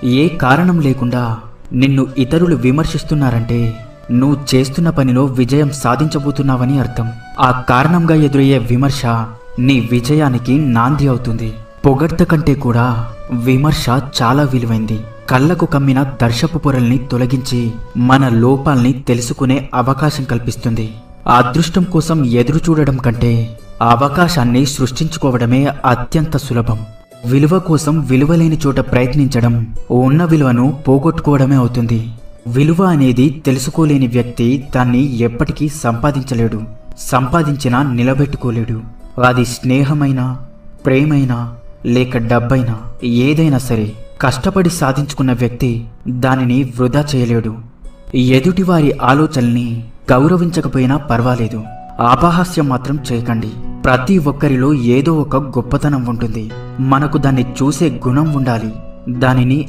ఏ కారణం లేకుండా నిన్ను ఇతరులు విమర్శిస్తున్నారంటే నువ్వు చేస్తున్న పనిలో విజయం సాధించబోతున్నావని అర్థం. ఆ కారణంగా ఎదురయ్యే విమర్శ నీ విజయానికి నాంది అవుతుంది. పొగడ్త కంటే కూడా విమర్శ చాలా విలువైంది. కళ్ళకు కమ్మిన దర్శపు పొరల్ని తొలగించి మన లోపాల్ని తెలుసుకునే అవకాశం కల్పిస్తుంది. అదృష్టం కోసం ఎదురు చూడడం కంటే అవకాశాన్ని సృష్టించుకోవడమే అత్యంత సులభం. విలువ కోసం విలువలేని చోట ప్రయత్నించడం ఉన్న విలువను పోగొట్టుకోవడమే అవుతుంది. విలువ అనేది తెలుసుకోలేని వ్యక్తి దాన్ని ఎప్పటికీ సంపాదించలేడు. సంపాదించినా నిలబెట్టుకోలేడు. అది స్నేహమైనా, ప్రేమైనా, లేక డబ్బైనా, ఏదైనా సరే కష్టపడి సాధించుకున్న వ్యక్తి దానిని వృధా చేయలేడు. ఎదుటివారి ఆలోచనల్ని గౌరవించకపోయినా పర్వాలేదు, అపహాస్యం మాత్రం చేయకండి. ప్రతి ఒక్కరిలో ఏదో ఒక గొప్పతనం ఉంటుంది. మనకు దాన్ని చూసే గుణం ఉండాలి. దానిని